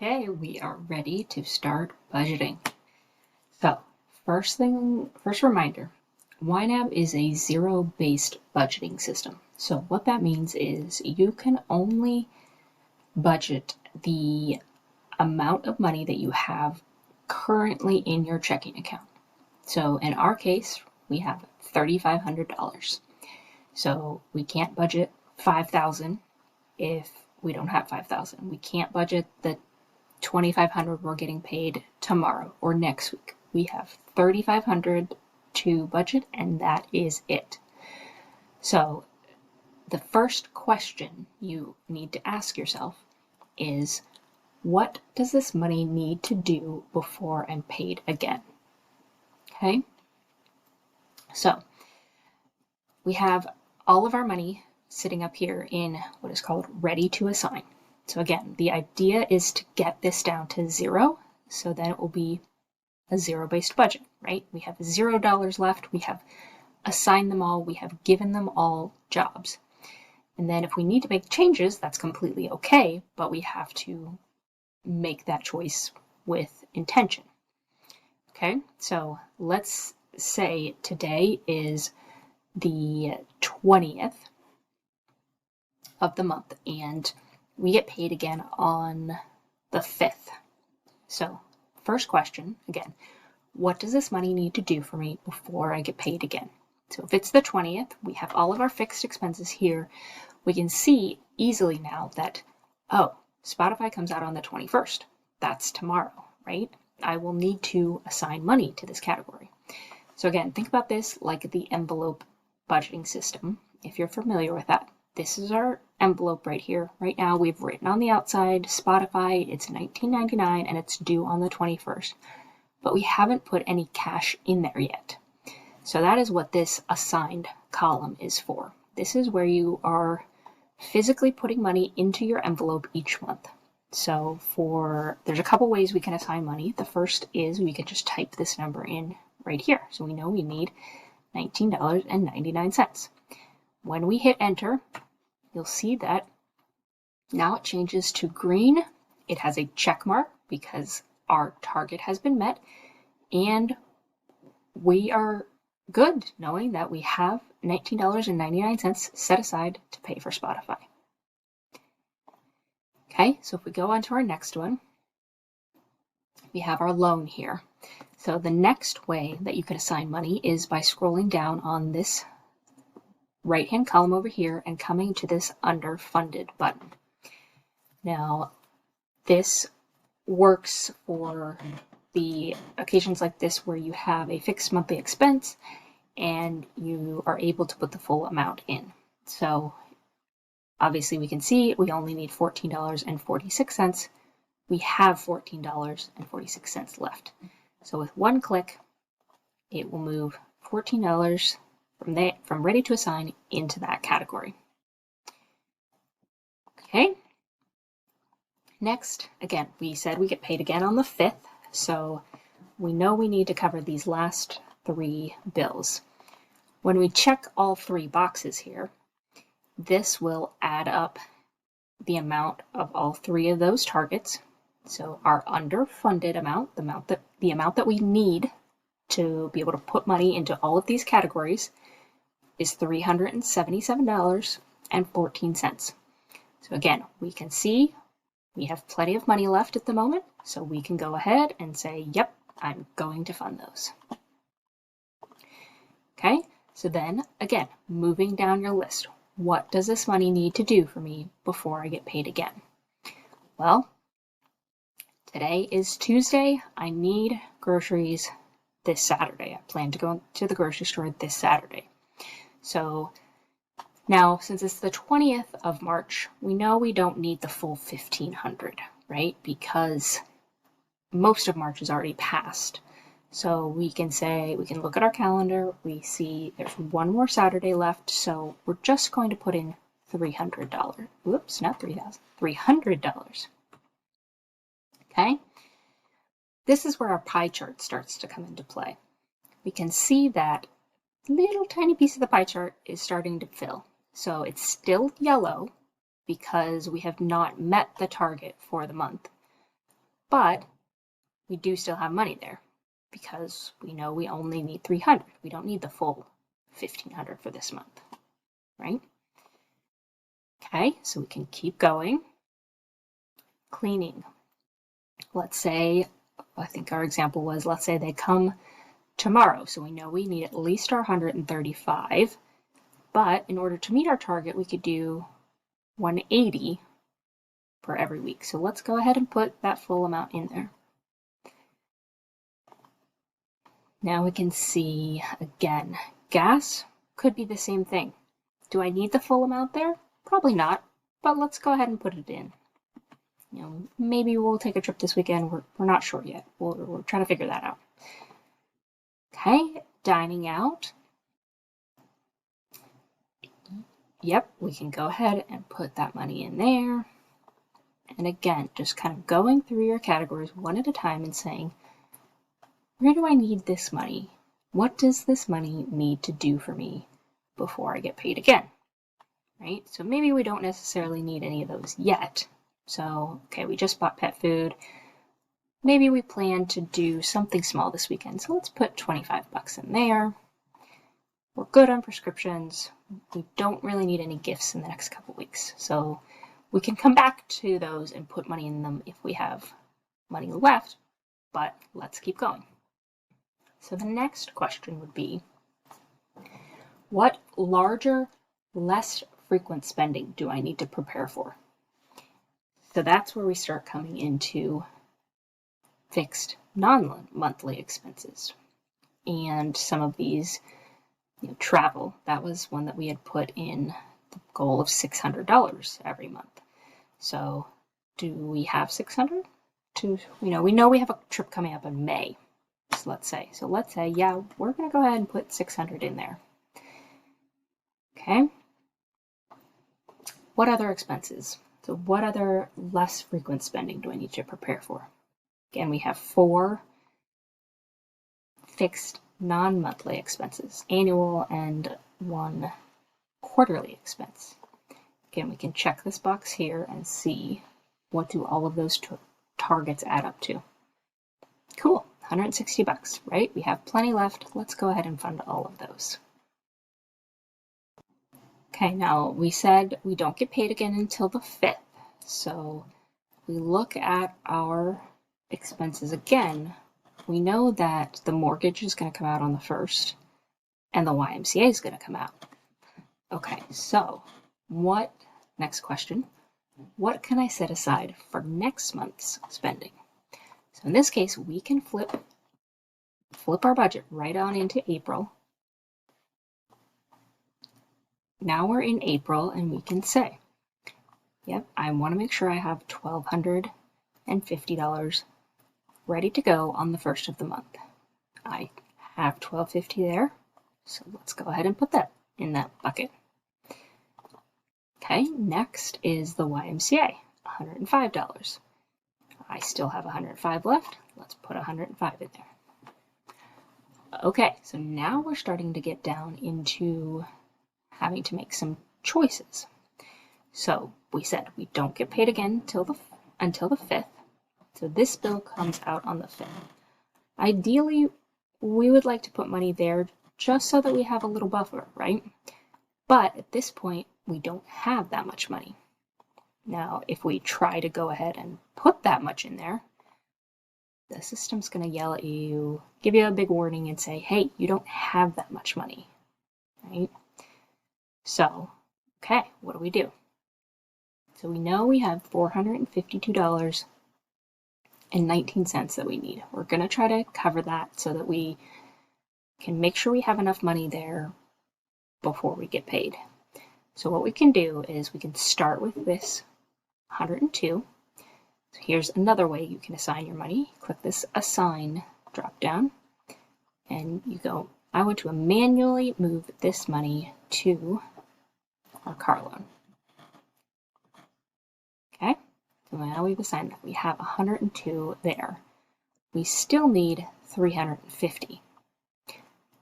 Okay, we are ready to start budgeting. So, first reminder, YNAB is a zero-based budgeting system. So what that means is you can only budget the amount of money that you have currently in your checking account. So in our case, we have $3,500. So we can't budget $5,000 if we don't have $5,000. We can't budget the $2,500 we're getting paid tomorrow or next week. We have $3,500 to budget, and that is it. So the first question you need to ask yourself is, what does this money need to do before I'm paid again? Okay, so we have all of our money sitting up here in what is called ready to assign. So again, the idea is to get this down to zero, so then it will be a zero-based budget, right? We have $0 left, we have assigned them all, we have given them all jobs. And then if we need to make changes, that's completely okay, but we have to make that choice with intention. Okay, so let's say today is the 20th of the month, and we get paid again on the 5th. So first question, again, what does this money need to do for me before I get paid again? So if it's the 20th, we have all of our fixed expenses here. We can see easily now that, oh, Spotify comes out on the 21st. That's tomorrow, right? I will need to assign money to this category. So again, think about this like the envelope budgeting system, if you're familiar with that. This is our envelope right here. Right now we've written on the outside, Spotify, it's $19.99 and it's due on the 21st. But we haven't put any cash in there yet. So that is what this assigned column is for. This is where you are physically putting money into your envelope each month. So there's a couple ways we can assign money. The first is we could just type this number in right here. So we know we need $19.99. When we hit enter, you'll see that now it changes to green. It has a check mark because our target has been met, and we are good knowing that we have $19.99 set aside to pay for Spotify. Okay, so if we go on to our next one, we have our loan here. So the next way that you can assign money is by scrolling down on this right-hand column over here and coming to this underfunded button. Now, this works for the occasions like this where you have a fixed monthly expense and you are able to put the full amount in. So obviously we can see we only need $14.46. We have $14.46 left. So with one click, it will move $14 from ready to assign into that category. Okay. Next, again, we said we get paid again on the 5th, so we know we need to cover these last 3 bills. When we check all 3 boxes here, this will add up the amount of all 3 of those targets. So our underfunded amount, the amount that we need to be able to put money into all of these categories, is $377.14. So again, we can see we have plenty of money left at the moment, so we can go ahead and say, yep, I'm going to fund those. Okay, so then again, moving down your list, what does this money need to do for me before I get paid again? Well, today is Tuesday. I need groceries this Saturday. I plan to go to the grocery store this Saturday. So now, since it's the 20th of March, we know we don't need the full $1,500, right? Because most of March is already passed. So we can look at our calendar, we see there's one more Saturday left, so we're just going to put in $300. Whoops, not $3,000, $300. Okay? This is where our pie chart starts to come into play. We can see that little tiny piece of the pie chart is starting to fill. So it's still yellow because we have not met the target for the month, but we do still have money there because we know we only need 300. We don't need the full 1,500 for this month, right? Okay, so we can keep going. Cleaning. Let's say, I think our example was, let's say they come tomorrow. So we know we need at least our 135, but in order to meet our target, we could do 180 for every week. So let's go ahead and put that full amount in there. Now we can see again, gas could be the same thing. Do I need the full amount there? Probably not, but let's go ahead and put it in. You know, maybe we'll take a trip this weekend. We're not sure yet. We're trying to figure that out. Okay, dining out. Yep, we can go ahead and put that money in there. And again, just kind of going through your categories one at a time and saying, where do I need this money? What does this money need to do for me before I get paid again? Right? So maybe we don't necessarily need any of those yet. So, okay, we just bought pet food. Maybe we plan to do something small this weekend. So let's put 25 bucks in there. We're good on prescriptions. We don't really need any gifts in the next couple weeks. So we can come back to those and put money in them if we have money left, but let's keep going. So the next question would be, what larger, less frequent spending do I need to prepare for? So that's where we start coming into fixed non-monthly expenses. And some of these, travel, that was one that we had put in the goal of $600 every month. So do we have 600? We know we have a trip coming up in May. So let's say, yeah, we're going to go ahead and put 600 in there. Okay. What other expenses? So what other less frequent spending do I need to prepare for? Again, we have 4 fixed non-monthly expenses, annual and 1 quarterly expense. Again, we can check this box here and see what do all of those targets add up to. Cool, 160 bucks, right? We have plenty left. Let's go ahead and fund all of those. Okay, now we said we don't get paid again until the 5th. So we look at our expenses again. We know that the mortgage is going to come out on the 1st and the YMCA is going to come out. Okay, so next question, what can I set aside for next month's spending? So in this case, we can flip our budget right on into April. Now we're in April and we can say, yep, I want to make sure I have $1,250 ready to go on the 1st of the month. I have $1,250 there, so let's go ahead and put that in that bucket. Okay, next is the YMCA, $105. I still have 105 left. Let's put 105 in there. Okay, so now we're starting to get down into having to make some choices. So we said we don't get paid again until the 5th. So this bill comes out on the 5th. Ideally, we would like to put money there just so that we have a little buffer, right? But at this point, we don't have that much money. Now, if we try to go ahead and put that much in there, the system's going to yell at you, give you a big warning and say, hey, you don't have that much money, right? So, okay, what do we do? So we know we have $452.19 that we need. We're going to try to cover that so that we can make sure we have enough money there before we get paid. So what we can do is we can start with this 102. So here's another way you can assign your money. Click this assign drop down and you go, I want to manually move this money to our car loan. Okay, so now we've assigned that. We have 102 there. We still need 350.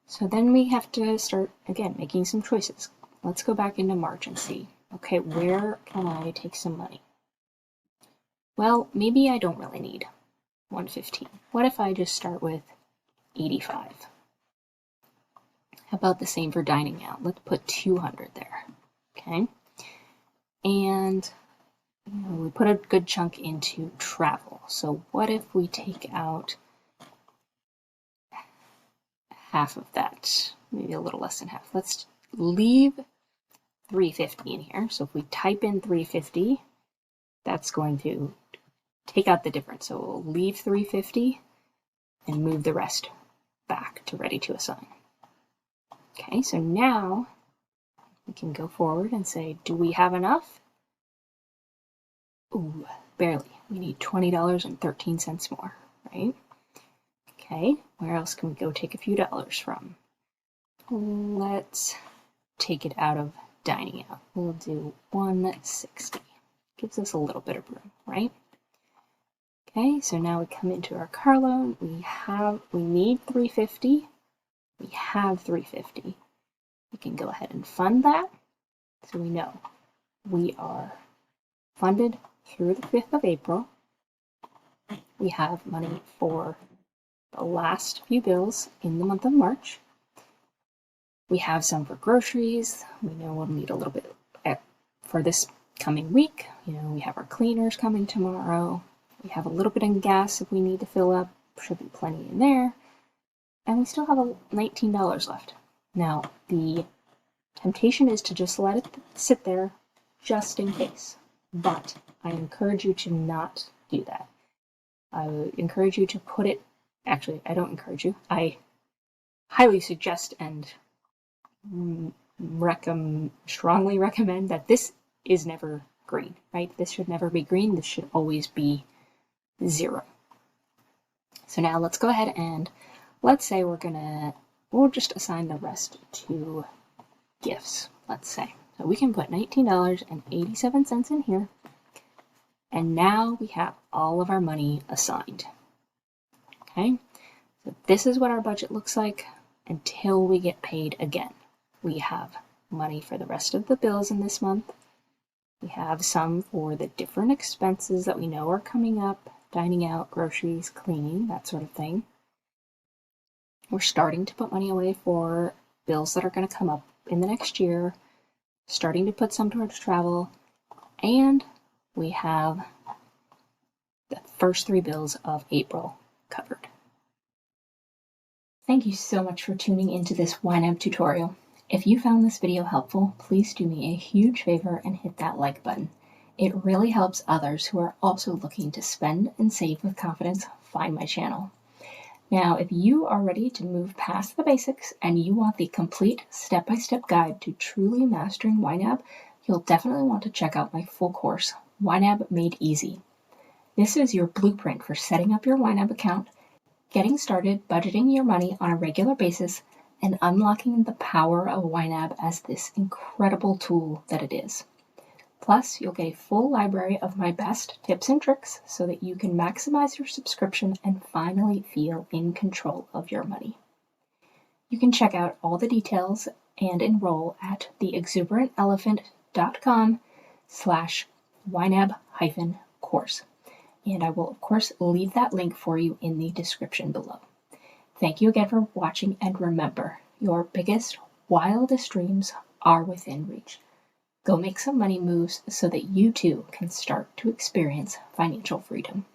So then we have to start, again, making some choices. Let's go back into March and see, okay, where can I take some money? Well, maybe I don't really need 115. What if I just start with 85? How about the same for dining out? Let's put 200 there. Okay. And we put a good chunk into travel. So what if we take out half of that? Maybe a little less than half. Let's leave 350 in here. So if we type in 350, that's going to take out the difference. So we'll leave 350 and move the rest back to ready to assign. Okay, so now we can go forward and say, do we have enough? Ooh, barely. We need $20.13 more, right? Okay, where else can we go take a few dollars from? Let's take it out of dining out. We'll do 160. Gives us a little bit of room, right? Okay, so now we come into our car loan. We need 350. We have 350. We can go ahead and fund that. So we know we are funded through the 5th of April. We have money for the last few bills in the month of March. We have some for groceries. We know we'll need a little bit for this coming week. We have our cleaners coming tomorrow. We have a little bit in gas if we need to fill up. Should be plenty in there. And we still have $19 left. Now, the temptation is to just let it sit there just in case. But I encourage you to not do that. I would encourage you to put it, actually, I don't encourage you. I highly suggest and strongly recommend that this is never green, right? This should never be green. This should always be 0. So now let's go ahead and let's say we'll just assign the rest to gifts, let's say. So we can put $19.87 in here. And now we have all of our money assigned. Okay, so this is what our budget looks like until we get paid again. We have money for the rest of the bills in this month. We have some for the different expenses that we know are coming up, dining out, groceries, cleaning, that sort of thing. We're starting to put money away for bills that are going to come up in the next year, starting to put some towards travel, and we have the first 3 bills of April covered. Thank you so much for tuning into this YNAB tutorial. If you found this video helpful, please do me a huge favor and hit that like button. It really helps others who are also looking to spend and save with confidence find my channel. Now, if you are ready to move past the basics and you want the complete step-by-step guide to truly mastering YNAB, you'll definitely want to check out my full course, YNAB Made Easy. This is your blueprint for setting up your YNAB account, getting started budgeting your money on a regular basis, and unlocking the power of YNAB as this incredible tool that it is. Plus, you'll get a full library of my best tips and tricks so that you can maximize your subscription and finally feel in control of your money. You can check out all the details and enroll at theexuberantelephant.com/YNAB-course. And I will, of course, leave that link for you in the description below. Thank you again for watching, and remember, your biggest, wildest dreams are within reach. Go make some money moves so that you too can start to experience financial freedom.